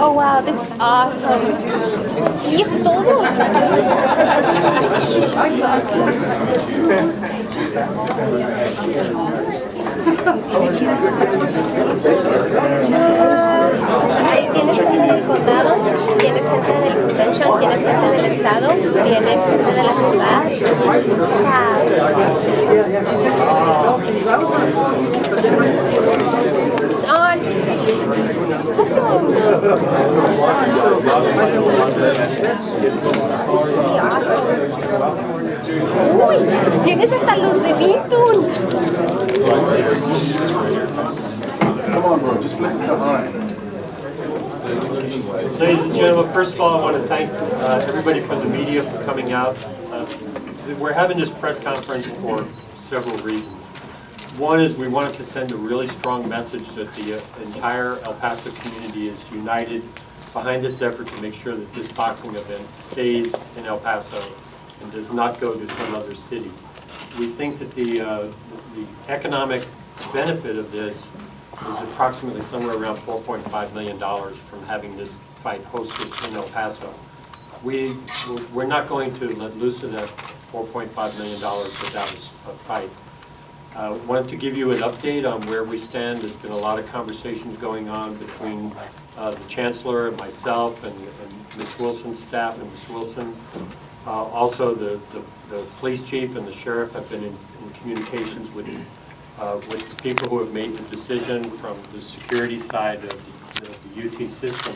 Oh wow, this is awesome. Sí, es todos. Ahí tienes gente del condado, tienes gente del convention, tienes gente del estado, tienes gente de la ciudad. O sea, it's on. Awesome. It's pretty awesome. Uy, tienes hasta los de Beaton. Come on, bro, just flip it behind. Ladies and gentlemen, first of all, I want to thank everybody from the media for coming out. We're having this press conference for several reasons. One is we wanted to send a really strong message that the entire El Paso community is united behind this effort to make sure that this boxing event stays in El Paso and does not go to some other city. We think that the economic benefit of this is approximately somewhere around $4.5 million from having this fight hosted in El Paso. We're not going to let loose of that $4.5 million without a fight. I wanted to give you an update on where we stand. There's been a lot of conversations going on between the Chancellor and myself and Ms. Wilson's staff and Ms. Wilson. Also, the police chief and the sheriff have been in communications with the people who have made the decision from the security side of the UT system.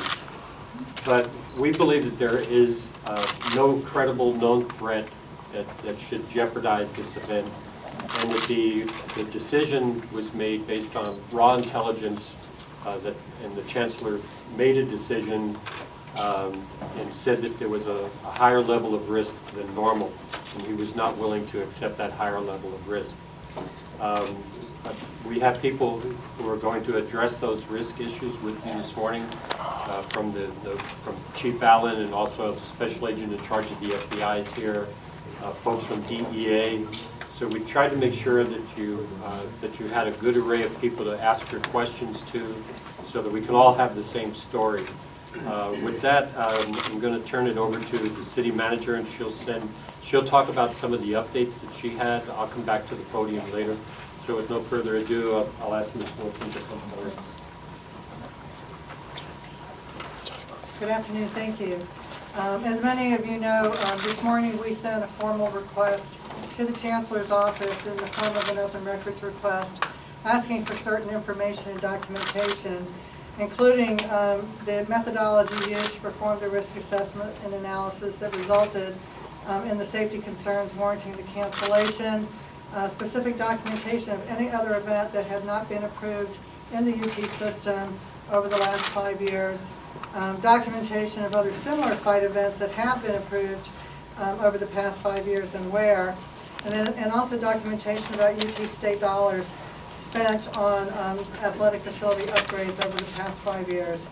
But we believe that there is no credible known threat that should jeopardize this event, and that the decision was made based on raw intelligence, and the Chancellor made a decision and said that there was a higher level of risk than normal, and he was not willing to accept that higher level of risk. We have people who are going to address those risk issues with me this morning, from Chief Allen, and also the Special Agent in charge of the FBI is here, folks from DEA. So we tried to make sure that you had a good array of people to ask your questions to, so that we can all have the same story. With that, I'm going to turn it over to the city manager, and she'll talk about some of the updates that she had. I'll come back to the podium later. So with no further ado, I'll ask Ms. Wilson to come forward. Good afternoon, thank you. As many of you know, this morning we sent a formal request to the Chancellor's office in the form of an open records request asking for certain information and documentation, including the methodology used to perform the risk assessment and analysis that resulted in the safety concerns warranting the cancellation, specific documentation of any other event that had not been approved in the UT system over the last 5 years, documentation of other similar fight events that have been approved over the past 5 years and where, and also documentation about UT state dollars spent on athletic facility upgrades over the past 5 years.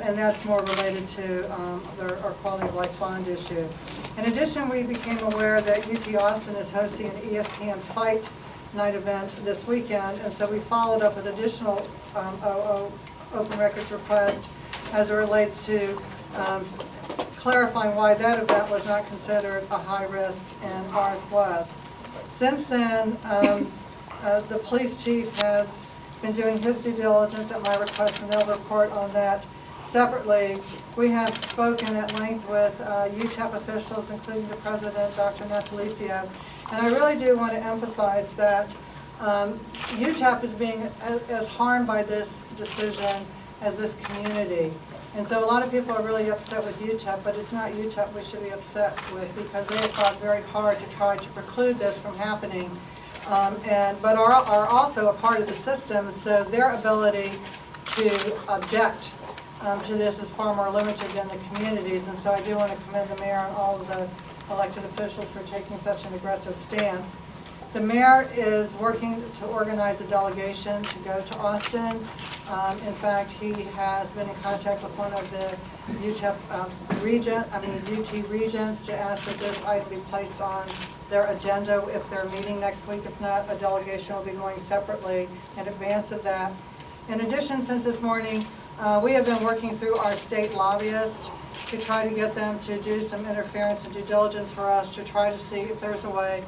And that's more related to our quality of life bond issue. In addition, we became aware that UT Austin is hosting an ESPN Fight Night event this weekend, and so we followed up with additional open records request as it relates to clarifying why that event was not considered a high risk and ours was. Since then, the police chief has been doing his due diligence at my request, and they'll report on that separately. We have spoken at length with UTEP officials, including the president, Dr. Natalicio, and I really do want to emphasize that UTEP is being as harmed by this decision as this community. And so a lot of people are really upset with UTEP, but it's not UTEP we should be upset with, because they have fought very hard to try to preclude this from happening, but are also a part of the system, so their ability to object to this is far more limited than the communities. And so I do want to commend the mayor and all of the elected officials for taking such an aggressive stance. The mayor is working to organize a delegation to go to Austin. In fact, he has been in contact with one of the UT regions to ask that this item be placed on their agenda if they're meeting next week. If not, a delegation will be going separately in advance of that. In addition, since this morning, We have been working through our state lobbyists to try to get them to do some interference and due diligence for us to try to see if there's a way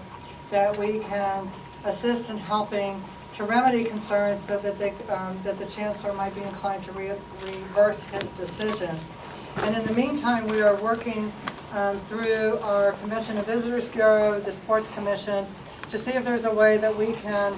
that we can assist in helping to remedy concerns so that the chancellor might be inclined to reverse his decision. And in the meantime, we are working through our Convention and Visitors Bureau, the Sports Commission, to see if there's a way that we can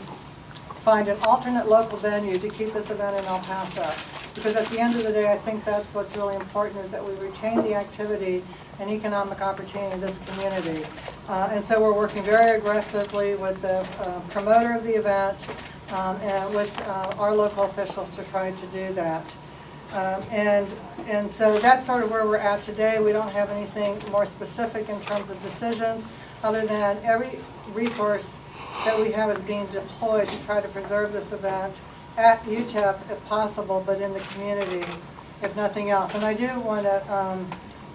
find an alternate local venue to keep this event in El Paso. Because at the end of the day, I think that's what's really important, is that we retain the activity and economic opportunity in this community. And so we're working very aggressively with the promoter of the event and with our local officials to try to do that. And so that's sort of where we're at today. We don't have anything more specific in terms of decisions, other than every resource that we have is being deployed to try to preserve this event at UTEP if possible, but in the community if nothing else. And I do want to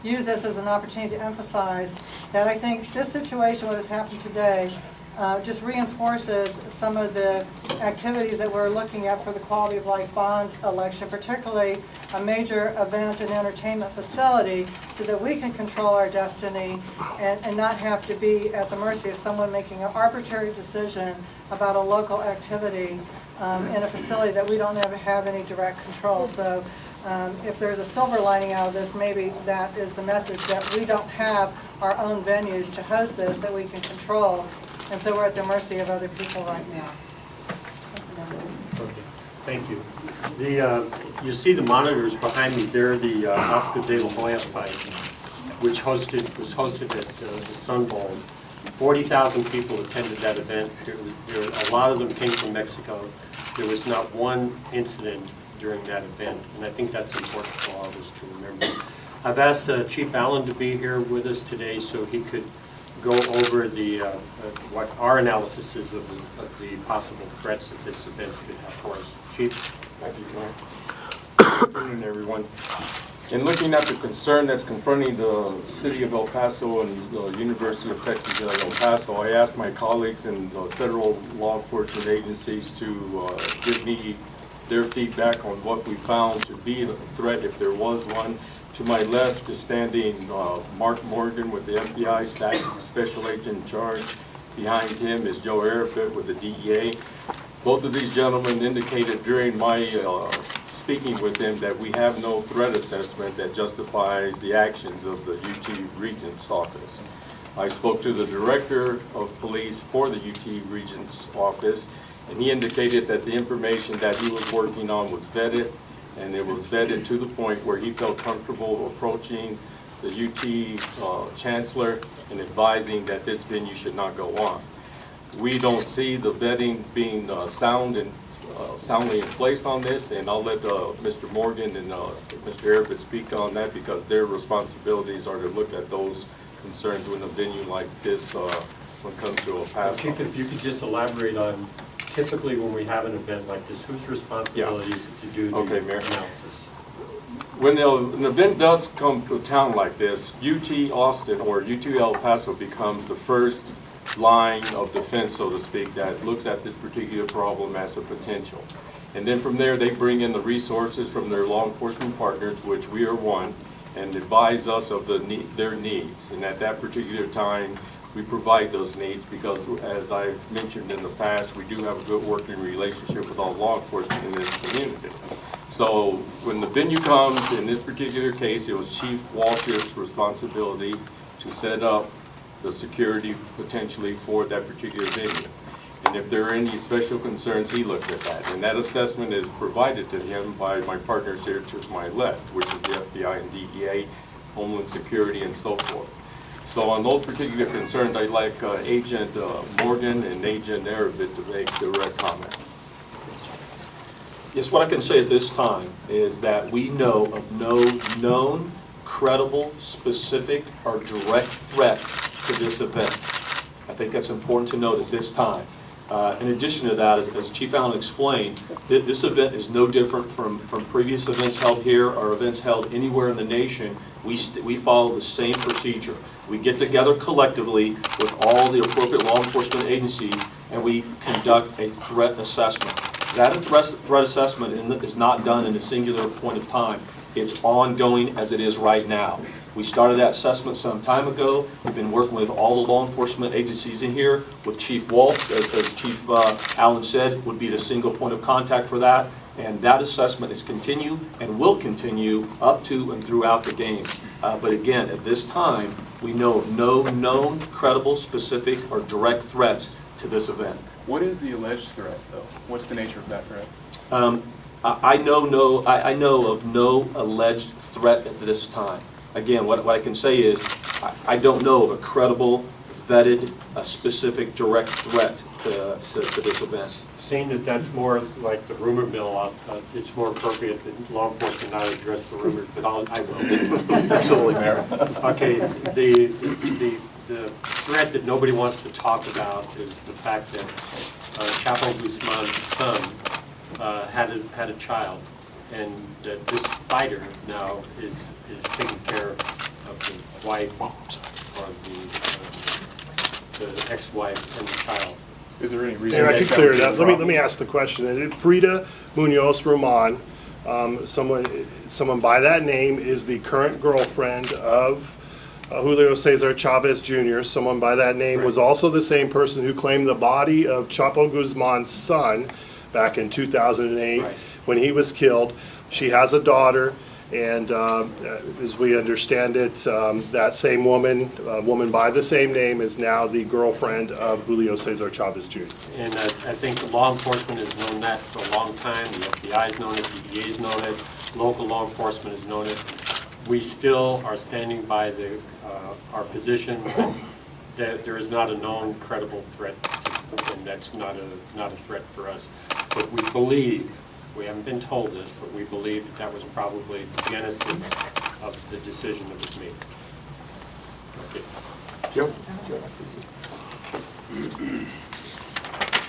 use this as an opportunity to emphasize that I think this situation, what has happened today, just reinforces some of the activities that we're looking at for the quality of life bond election, particularly a major event and entertainment facility, so that we can control our destiny and not have to be at the mercy of someone making an arbitrary decision about a local activity in a facility that we don't have any direct control. So if there's a silver lining out of this, maybe that is the message, that we don't have our own venues to host this that we can control. And so we're at the mercy of other people right now. Okay, thank you. You see the monitors behind me. They're the Oscar de la Hoya fight, which was hosted at the Sun Bowl. 40,000 people attended that event. A lot of them came from Mexico. There was not one incident during that event, and I think that's important for all of us to remember. I've asked Chief Allen to be here with us today so he could go over what our analysis is of the possible threats that this event could have for us. Chief? Thank you, John. Good afternoon, everyone. In looking at the concern that's confronting the city of El Paso and the University of Texas at El Paso, I asked my colleagues in the federal law enforcement agencies to give me their feedback on what we found to be a threat, if there was one. To my left is standing Mark Morgan with the FBI, Special Agent in charge. Behind him is Joe Arapet with the DEA. Both of these gentlemen indicated during my speaking with them that we have no threat assessment that justifies the actions of the UT Regent's office. I spoke to the director of police for the UT Regent's office, and he indicated that the information that he was working on was vetted, and it was vetted to the point where he felt comfortable approaching the UT chancellor and advising that this venue should not go on. We don't see the vetting being soundly in place on this, and I'll let Mr. Morgan and Mr. Arapet speak on that, because their responsibilities are to look at those concerns when a venue like this when it comes to El Paso. Chief, if you could just elaborate on, typically when we have an event like this, whose responsibility is it to do the analysis? When an event does come to a town like this, UT Austin or UT El Paso becomes the first line of defense, so to speak, that looks at this particular problem as a potential. And then from there, they bring in the resources from their law enforcement partners, which we are one, and advise us of their needs. And at that particular time, we provide those needs because, as I've mentioned in the past, we do have a good working relationship with all law enforcement in this community. So when the venue comes, in this particular case, it was Chief Walsh's responsibility to set up the security potentially for that particular venue. And if there are any special concerns, he looks at that. And that assessment is provided to him by my partners here to my left, which is the FBI and DEA, Homeland Security, and so forth. So on those particular concerns, I'd like Agent Morgan and Agent Arapet to make direct comment. Yes, what I can say at this time is that we know of no known, credible, specific, or direct threat to this event. I think that's important to note at this time. In addition to that, as Chief Allen explained, this event is no different from previous events held here or events held anywhere in the nation. We follow the same procedure. We get together collectively with all the appropriate law enforcement agencies and we conduct a threat assessment. That threat assessment is not done in a singular point of time. It's ongoing as it is right now. We started that assessment some time ago. We've been working with all the law enforcement agencies in here, with Chief Waltz, as Chief Allen said, would be the single point of contact for that. And that assessment is continue and will continue up to and throughout the game. But again, at this time, we know no known, credible, specific, or direct threats to this event. What is the alleged threat, though? What's the nature of that threat? I know of no alleged threat at this time. Again, what I can say is I don't know of a credible, vetted, a specific, direct threat to this event. Seeing that that's more like the rumor mill, it's more appropriate that law enforcement not address the rumors, but I will. Absolutely, Mayor. Okay, the threat that nobody wants to talk about is the fact that Chapo Guzman's son had a child, and that this fighter now is taking care of the wife or the ex-wife and the child. Is there any reason? And I can clear it up. Let me ask the question. Frida Munoz Roman, someone by that name is the current girlfriend of Julio Cesar Chavez Jr. Someone by that name was also the same person who claimed the body of Chapo Guzman's son back in 2008 when he was killed. She has a daughter, and as we understand it, that same woman by the same name, is now the girlfriend of Julio Cesar Chavez Jr. And I think the law enforcement has known that for a long time. The FBI's known it, the DEA's known it, local law enforcement has known it. We still are standing by our position that there is not a known credible threat, and that's not a threat for us. But we believe, we haven't been told this, but we believe that was probably the genesis of the decision that was made. Okay. Yep.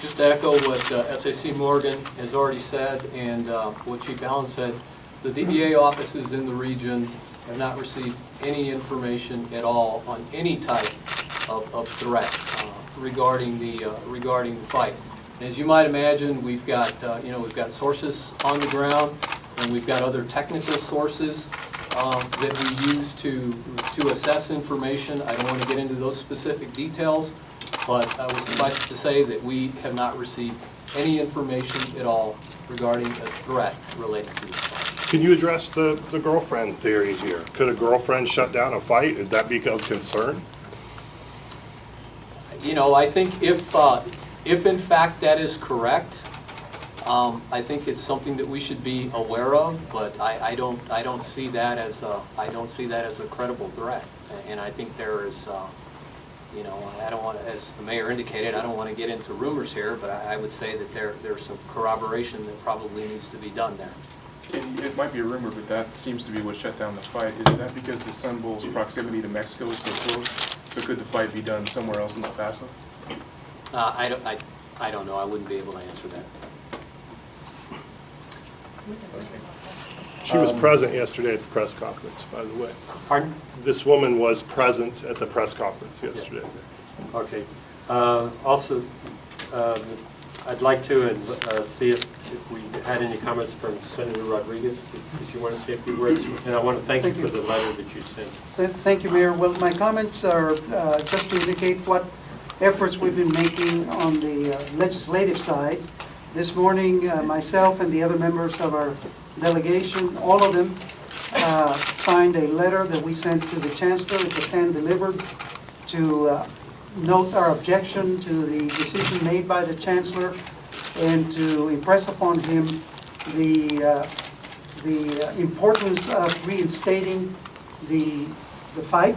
Just to echo what SAC Morgan has already said and what Chief Allen said, the DEA offices in the region have not received any information at all on any type of threat regarding the fight. And as you might imagine, we've got we've got sources on the ground, and we've got other technical sources that we use to assess information. I don't want to get into those specific details, but I would suffice to say that we have not received any information at all regarding a threat related to this fight. Can you address the girlfriend theory here? Could a girlfriend shut down a fight? Is that of concern? You know, I think if in fact that is correct, I think it's something that we should be aware of. But I don't see that as a credible threat. And I think there is, you know, I don't want to, as the mayor indicated, I don't want to get into rumors here, but I would say that there's some corroboration that probably needs to be done there. And it might be a rumor, but that seems to be what shut down the fight. Is that because the Sun Bowl's proximity to Mexico is so close? So could the fight be done somewhere else in El Paso? I don't know. I wouldn't be able to answer that. She was present yesterday at the press conference, by the way. Pardon? This woman was present at the press conference yesterday. Okay. Also, I'd like to see if we had any comments from Senator Rodriguez. Did you want to say a few words? And I want to thank you for the letter that you sent. Thank you, Mayor. Well, my comments are just to indicate what efforts we've been making on the legislative side. This morning, myself and the other members of our delegation, all of them signed a letter that we sent to the Chancellor. It was hand-delivered to note our objection to the decision made by the Chancellor and to impress upon him the importance of reinstating the fight,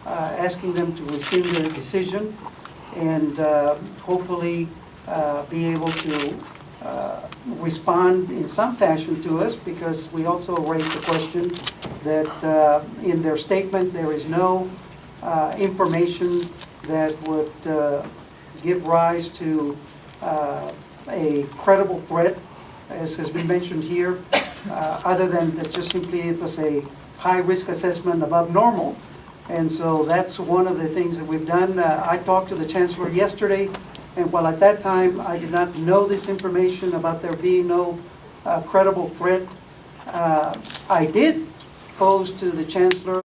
asking them to rescind their decision, and hopefully be able to respond in some fashion to us, because we also raised the question that in their statement there is no information that would give rise to a credible threat, as has been mentioned here, other than that just simply it was a high-risk assessment above normal. And so that's one of the things that we've done. I talked to the Chancellor yesterday And while at that time I did not know this information about there being no credible threat, I did pose to the chancellor